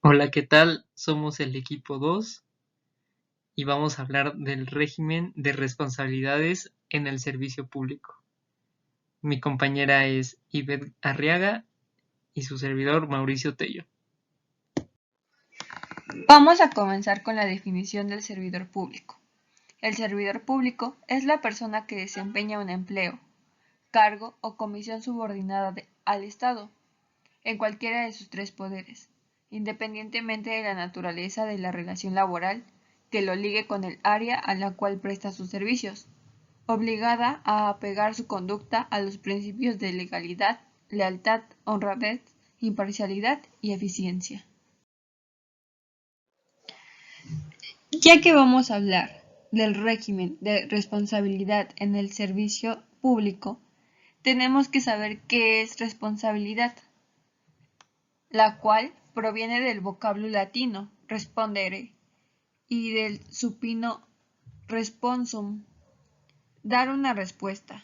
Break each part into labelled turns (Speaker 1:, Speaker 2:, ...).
Speaker 1: Hola, ¿qué tal? Somos el equipo 2 y vamos a hablar del régimen de responsabilidades en el servicio público. Mi compañera es Ivette Arriaga y su servidor Mauricio Tello.
Speaker 2: Vamos a comenzar con la definición del servidor público. El servidor público es la persona que desempeña un empleo, cargo o comisión subordinada al Estado, en cualquiera de sus tres poderes, independientemente de la naturaleza de la relación laboral que lo ligue con el área a la cual presta sus servicios, obligada a apegar su conducta a los principios de legalidad, lealtad, honradez, imparcialidad y eficiencia. Ya que vamos a hablar del régimen de responsabilidad en el servicio público, tenemos que saber qué es responsabilidad, la cual proviene del vocablo latino respondere y del supino responsum, dar una respuesta.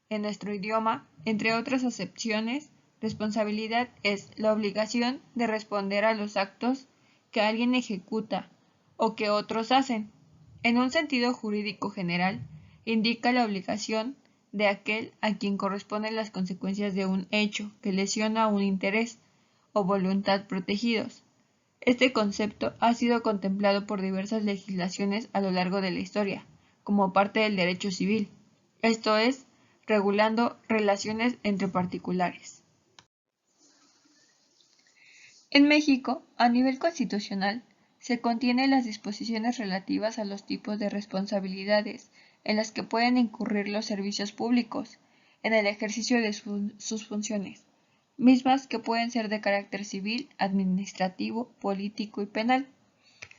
Speaker 2: En nuestro idioma, entre otras acepciones, responsabilidad es la obligación de responder a los actos que alguien ejecuta o que otros hacen. En un sentido jurídico general, indica la obligación de aquel a quien corresponden las consecuencias de un hecho que lesiona un interés o voluntad protegidos. Este concepto ha sido contemplado por diversas legislaciones a lo largo de la historia, como parte del derecho civil, esto es, regulando relaciones entre particulares. En México, a nivel constitucional, se contienen las disposiciones relativas a los tipos de responsabilidades en las que pueden incurrir los servicios públicos en el ejercicio de sus funciones, mismas que pueden ser de carácter civil, administrativo, político y penal.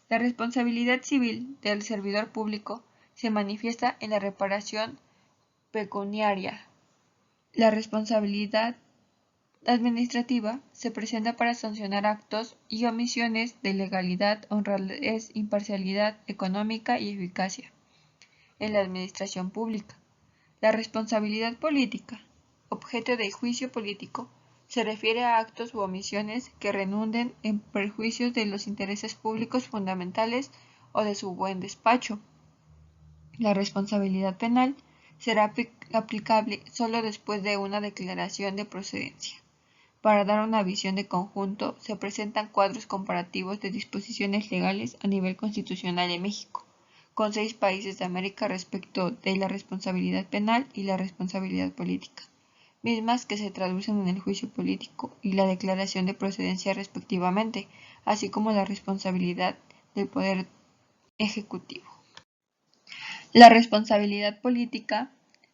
Speaker 2: La responsabilidad civil del servidor público se manifiesta en la reparación pecuniaria. La responsabilidad administrativa se presenta para sancionar actos y omisiones de legalidad, honradez, imparcialidad económica y eficacia en la administración pública. La responsabilidad política, objeto de juicio político, se refiere a actos u omisiones que redunden en perjuicios de los intereses públicos fundamentales o de su buen despacho. La responsabilidad penal será aplicable solo después de una declaración de procedencia. Para dar una visión de conjunto, se presentan cuadros comparativos de disposiciones legales a nivel constitucional en México, con 6 países de América respecto de la responsabilidad penal y la responsabilidad política, mismas que se traducen en el juicio político y la declaración de procedencia respectivamente, así como la responsabilidad del Poder Ejecutivo. La responsabilidad política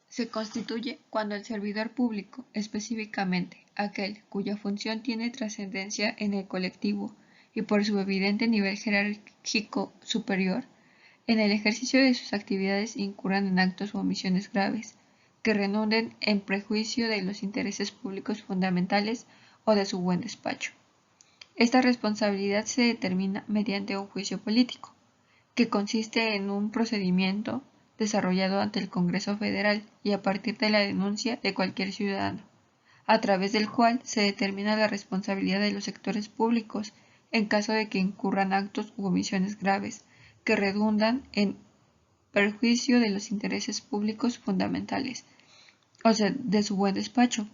Speaker 2: se constituye cuando el servidor público, específicamente aquel cuya función tiene trascendencia en el colectivo y por su evidente nivel jerárquico superior, en el ejercicio de sus actividades incurran en actos o omisiones graves, que redunden en perjuicio de los intereses públicos fundamentales o de su buen despacho. Esta responsabilidad se determina mediante un juicio político, que consiste en un procedimiento desarrollado ante el Congreso Federal y a partir de la denuncia de cualquier ciudadano, a través del cual se determina la responsabilidad de los sectores públicos en caso de que incurran actos u omisiones graves que redundan en perjuicio de los intereses públicos fundamentales, o sea, de su buen despacho,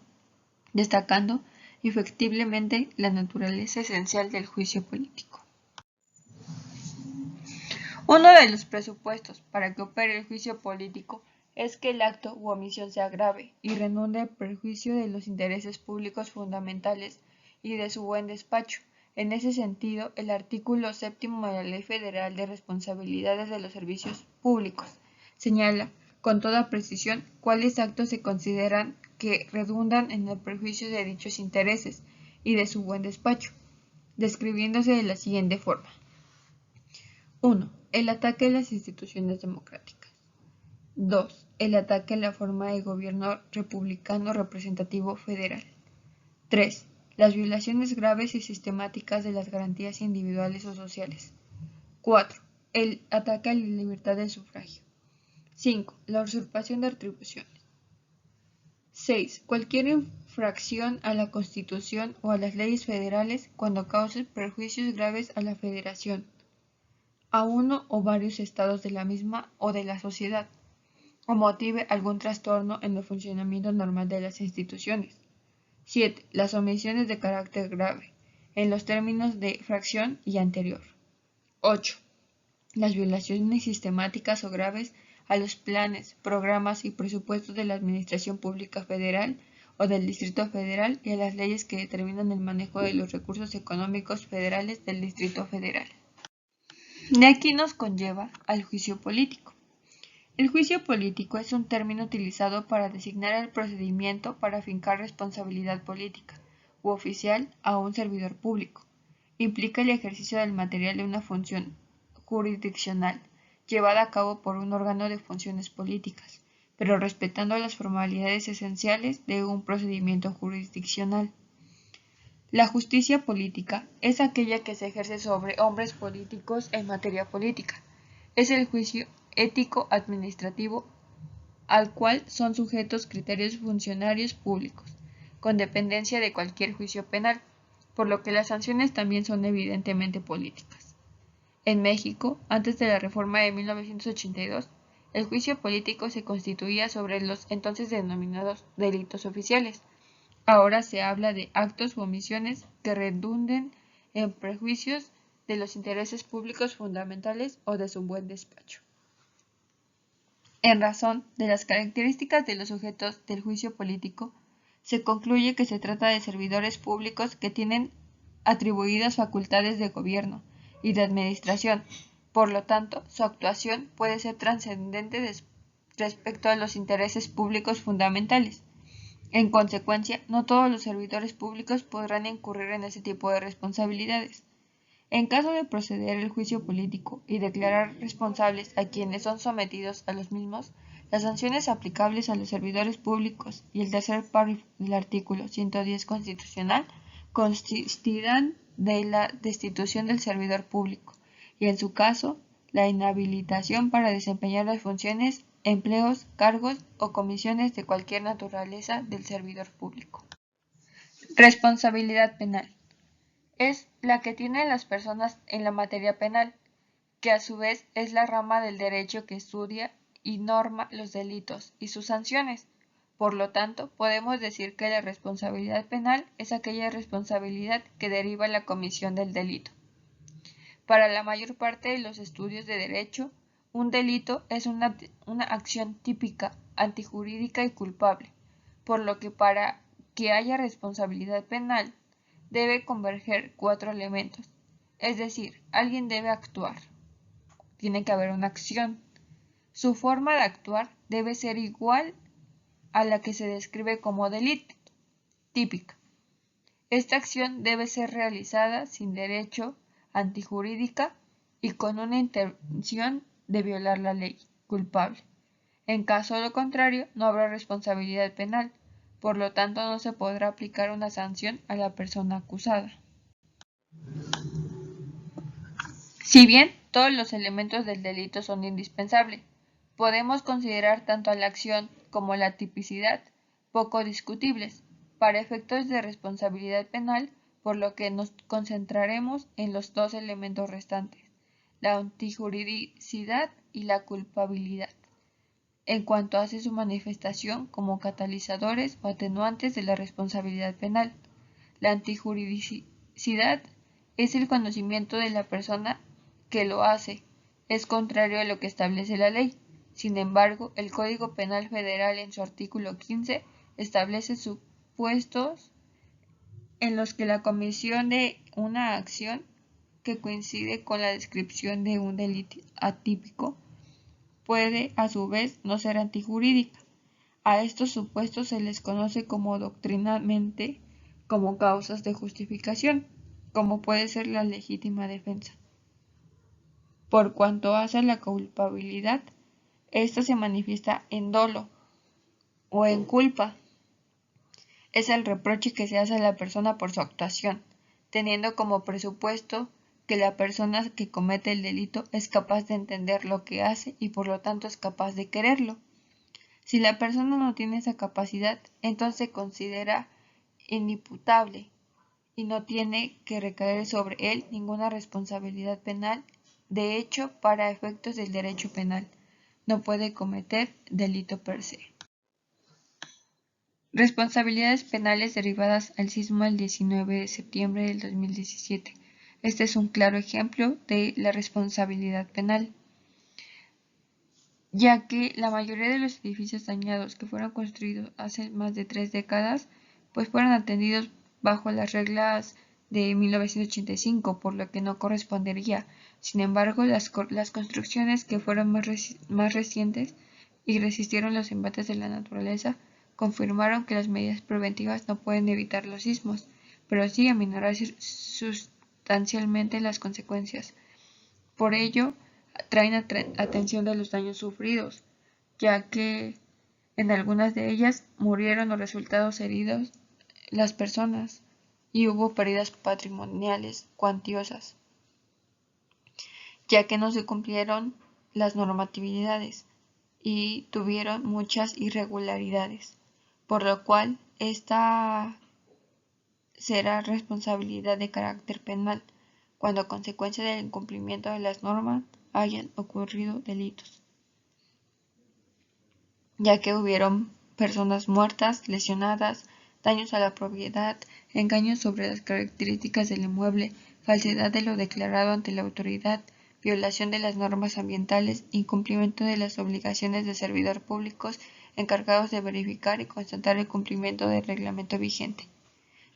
Speaker 2: destacando efectivamente la naturaleza esencial del juicio político. Uno de los presupuestos para que opere el juicio político es que el acto u omisión sea grave y redunde en perjuicio de los intereses públicos fundamentales y de su buen despacho. En ese sentido, el artículo 7º de la Ley Federal de Responsabilidades de los Servicios Públicos señala con toda precisión cuáles actos se consideran que redundan en el perjuicio de dichos intereses y de su buen despacho, describiéndose de la siguiente forma. 1. El ataque a las instituciones democráticas. 2. El ataque a la forma de gobierno republicano representativo federal. 3. Las violaciones graves y sistemáticas de las garantías individuales o sociales. 4. El ataque a la libertad del sufragio. 5. La usurpación de atribuciones. 6. Cualquier infracción a la Constitución o a las leyes federales cuando cause perjuicios graves a la Federación, a uno o varios estados de la misma o de la sociedad, o motive algún trastorno en el funcionamiento normal de las instituciones. 7. Las omisiones de carácter grave, en los términos de fracción y anterior. 8. Las violaciones sistemáticas o graves a los planes, programas y presupuestos de la Administración Pública Federal o del Distrito Federal y a las leyes que determinan el manejo de los recursos económicos federales del Distrito Federal. De aquí nos conlleva al juicio político. El juicio político es un término utilizado para designar el procedimiento para fincar responsabilidad política u oficial a un servidor público. Implica el ejercicio del material de una función jurisdiccional llevada a cabo por un órgano de funciones políticas, pero respetando las formalidades esenciales de un procedimiento jurisdiccional. La justicia política es aquella que se ejerce sobre hombres políticos en materia política. Es el juicio ético-administrativo al cual son sujetos criterios funcionarios públicos, con dependencia de cualquier juicio penal, por lo que las sanciones también son evidentemente políticas. En México, antes de la reforma de 1982, el juicio político se constituía sobre los entonces denominados delitos oficiales. Ahora se habla de actos u omisiones que redunden en perjuicios de los intereses públicos fundamentales o de su buen despacho. En razón de las características de los sujetos del juicio político, se concluye que se trata de servidores públicos que tienen atribuidas facultades de gobierno y de administración. Por lo tanto, su actuación puede ser trascendente respecto a los intereses públicos fundamentales. En consecuencia, no todos los servidores públicos podrán incurrir en ese tipo de responsabilidades. En caso de proceder el juicio político y declarar responsables a quienes son sometidos a los mismos, las sanciones aplicables a los servidores públicos y el tercer párrafo del artículo 110 constitucional consistirán de la destitución del servidor público y, en su caso, la inhabilitación para desempeñar las funciones, empleos, cargos o comisiones de cualquier naturaleza del servidor público. Responsabilidad penal. Es la que tienen las personas en la materia penal, que a su vez es la rama del derecho que estudia y norma los delitos y sus sanciones. Por lo tanto, podemos decir que la responsabilidad penal es aquella responsabilidad que deriva de la comisión del delito. Para la mayor parte de los estudios de derecho, un delito es una acción típica, antijurídica y culpable, por lo que para que haya responsabilidad penal debe converger 4 elementos, es decir, alguien debe actuar, tiene que haber una acción, su forma de actuar debe ser igual a la que se describe como delito, típica. Esta acción debe ser realizada sin derecho, antijurídica y con una intención de violar la ley, culpable. En caso de lo contrario, no habrá responsabilidad penal, por lo tanto no se podrá aplicar una sanción a la persona acusada. Si bien todos los elementos del delito son indispensables, podemos considerar tanto la acción como la tipicidad poco discutibles para efectos de responsabilidad penal, por lo que nos concentraremos en los 2 elementos restantes, la antijuridicidad y la culpabilidad, en cuanto hace su manifestación como catalizadores o atenuantes de la responsabilidad penal. La antijuridicidad es el conocimiento de la persona que lo hace, es contrario a lo que establece la ley. Sin embargo, el Código Penal Federal en su artículo 15 establece supuestos en los que la comisión de una acción que coincide con la descripción de un delito atípico puede, a su vez, no ser antijurídica. A estos supuestos se les conoce doctrinalmente como causas de justificación, como puede ser la legítima defensa. Por cuanto hace a la culpabilidad, esta se manifiesta en dolo o en culpa. Es el reproche que se hace a la persona por su actuación, teniendo como presupuesto que la persona que comete el delito es capaz de entender lo que hace y por lo tanto es capaz de quererlo. Si la persona no tiene esa capacidad, entonces se considera inimputable y no tiene que recaer sobre él ninguna responsabilidad penal. De hecho, para efectos del derecho penal, no puede cometer delito per se. Responsabilidades penales derivadas al sismo del 19 de septiembre del 2017. Este es un claro ejemplo de la responsabilidad penal, ya que la mayoría de los edificios dañados que fueron construidos hace más de 3 décadas, pues fueron atendidos bajo las reglas de 1985, por lo que no correspondería. Sin embargo, las construcciones que fueron más recientes y resistieron los embates de la naturaleza confirmaron que las medidas preventivas no pueden evitar los sismos, pero sí aminorar sustancialmente las consecuencias. Por ello, traen atención de los daños sufridos, ya que en algunas de ellas murieron o resultados heridos las personas y hubo pérdidas patrimoniales cuantiosas, ya que no se cumplieron las normatividades y tuvieron muchas irregularidades, por lo cual esta será responsabilidad de carácter penal cuando a consecuencia del incumplimiento de las normas hayan ocurrido delitos, ya que hubieron personas muertas, lesionadas, daños a la propiedad, engaños sobre las características del inmueble, falsedad de lo declarado ante la autoridad, violación de las normas ambientales, incumplimiento de las obligaciones de servidores públicos encargados de verificar y constatar el cumplimiento del reglamento vigente.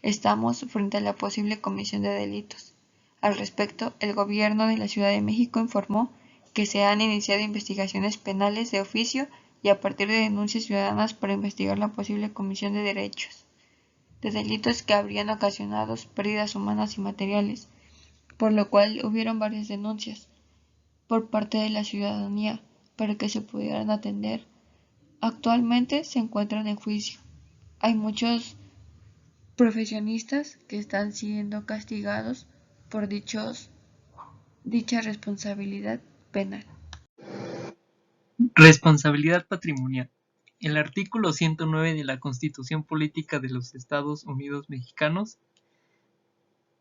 Speaker 2: Estamos frente a la posible comisión de delitos. Al respecto, el Gobierno de la Ciudad de México informó que se han iniciado investigaciones penales de oficio y a partir de denuncias ciudadanas para investigar la posible comisión de delitos que habrían ocasionado pérdidas humanas y materiales, por lo cual hubieron varias denuncias por parte de la ciudadanía para que se pudieran atender. Actualmente se encuentran en juicio. Hay muchos profesionistas que están siendo castigados por dicha responsabilidad penal.
Speaker 1: Responsabilidad patrimonial. El artículo 109 de la Constitución Política de los Estados Unidos Mexicanos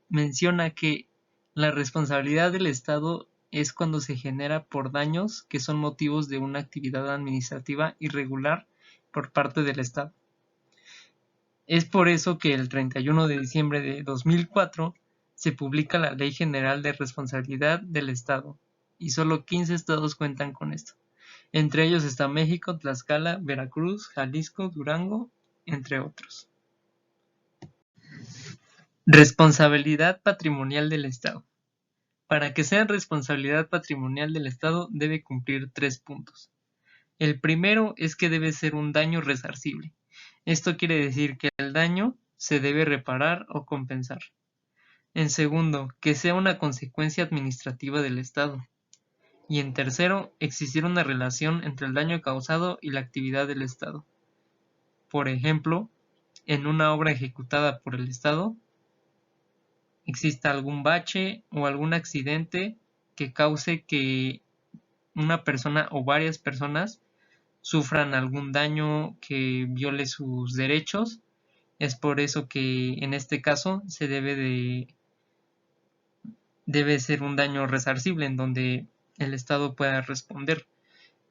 Speaker 1: menciona que la responsabilidad del Estado es cuando se genera por daños que son motivos de una actividad administrativa irregular por parte del Estado. Es por eso que el 31 de diciembre de 2004 se publica la Ley General de Responsabilidad del Estado, y solo 15 estados cuentan con esto. Entre ellos está México, Tlaxcala, Veracruz, Jalisco, Durango, entre otros. Responsabilidad patrimonial del Estado. Para que sea responsabilidad patrimonial del Estado debe cumplir 3 puntos. El primero es que debe ser un daño resarcible. Esto quiere decir que el daño se debe reparar o compensar. En segundo, que sea una consecuencia administrativa del Estado. Y en tercero, existir una relación entre el daño causado y la actividad del Estado. Por ejemplo, en una obra ejecutada por el Estado, exista algún bache o algún accidente que cause que una persona o varias personas sufran algún daño que viole sus derechos. Es por eso que en este caso se debe ser un daño resarcible en donde el Estado pueda responder.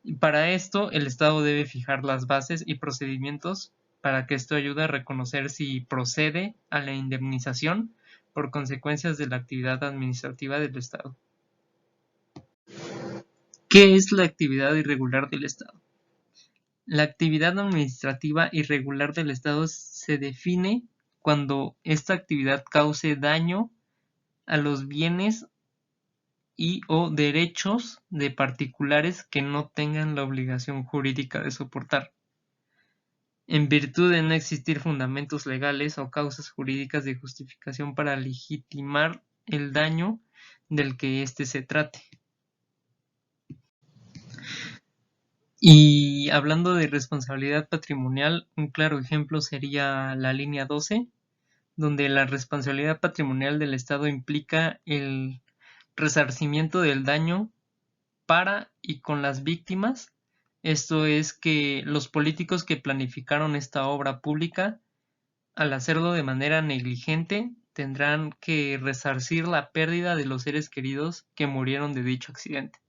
Speaker 1: Y para esto el Estado debe fijar las bases y procedimientos para que esto ayude a reconocer si procede a la indemnización por consecuencias de la actividad administrativa del Estado. ¿Qué es la actividad irregular del Estado? La actividad administrativa irregular del Estado se define cuando esta actividad cause daño a los bienes y o derechos de particulares que no tengan la obligación jurídica de soportar, en virtud de no existir fundamentos legales o causas jurídicas de justificación para legitimar el daño del que éste se trate. Y hablando de responsabilidad patrimonial, un claro ejemplo sería la línea 12, donde la responsabilidad patrimonial del Estado implica el resarcimiento del daño para y con las víctimas. Esto es que los políticos que planificaron esta obra pública Al hacerlo de manera negligente, tendrán que resarcir la pérdida de los seres queridos que murieron de dicho accidente.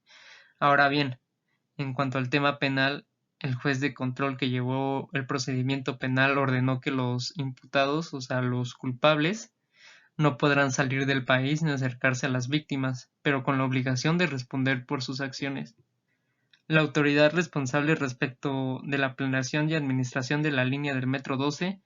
Speaker 1: Ahora bien, en cuanto al tema penal, el juez de control que llevó el procedimiento penal ordenó que los imputados, o sea, los culpables, no podrán salir del país ni acercarse a las víctimas, pero con la obligación de responder por sus acciones. La autoridad responsable respecto de la planeación y administración de la línea del Metro 12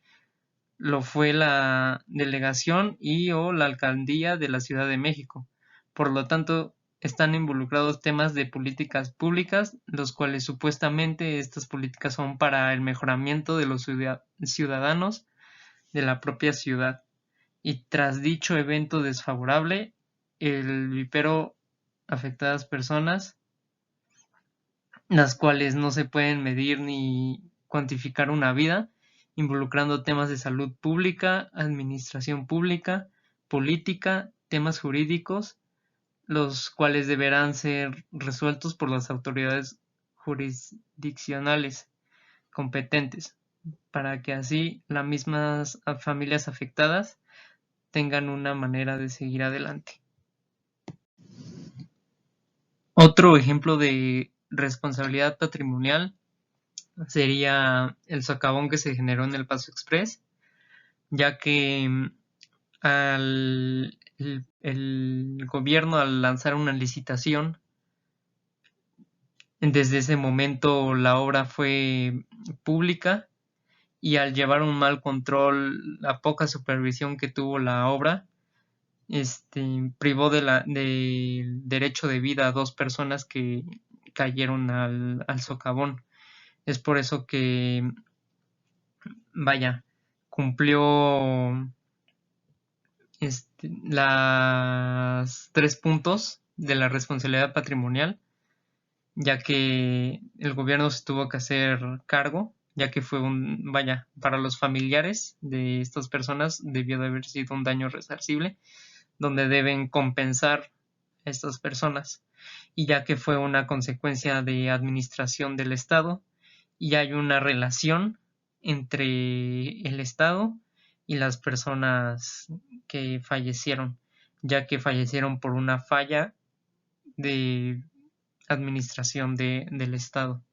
Speaker 1: lo fue la delegación y o la alcaldía de la Ciudad de México. Por lo tanto, están involucrados temas de políticas públicas, los cuales supuestamente estas políticas son para el mejoramiento de los ciudadanos de la propia ciudad. Y tras dicho evento desfavorable, el vivero afectadas personas, las cuales no se pueden medir ni cuantificar una vida, involucrando temas de salud pública, administración pública, política, temas jurídicos, los cuales deberán ser resueltos por las autoridades jurisdiccionales competentes, para que así las mismas familias afectadas tengan una manera de seguir adelante. Otro ejemplo de responsabilidad patrimonial sería el socavón que se generó en el Paso Express, ya que el gobierno, al lanzar una licitación, desde ese momento la obra fue pública, y al llevar un mal control, la poca supervisión que tuvo la obra, privó del derecho de vida a 2 personas que cayeron al socavón. Es por eso que, vaya, cumplió las 3 puntos de la responsabilidad patrimonial, ya que el gobierno se tuvo que hacer cargo, ya que fue para los familiares de estas personas debió de haber sido un daño resarcible, donde deben compensar a estas personas, y ya que fue una consecuencia de administración del Estado, y hay una relación entre el Estado y las personas que fallecieron, ya que fallecieron por una falla de administración del Estado.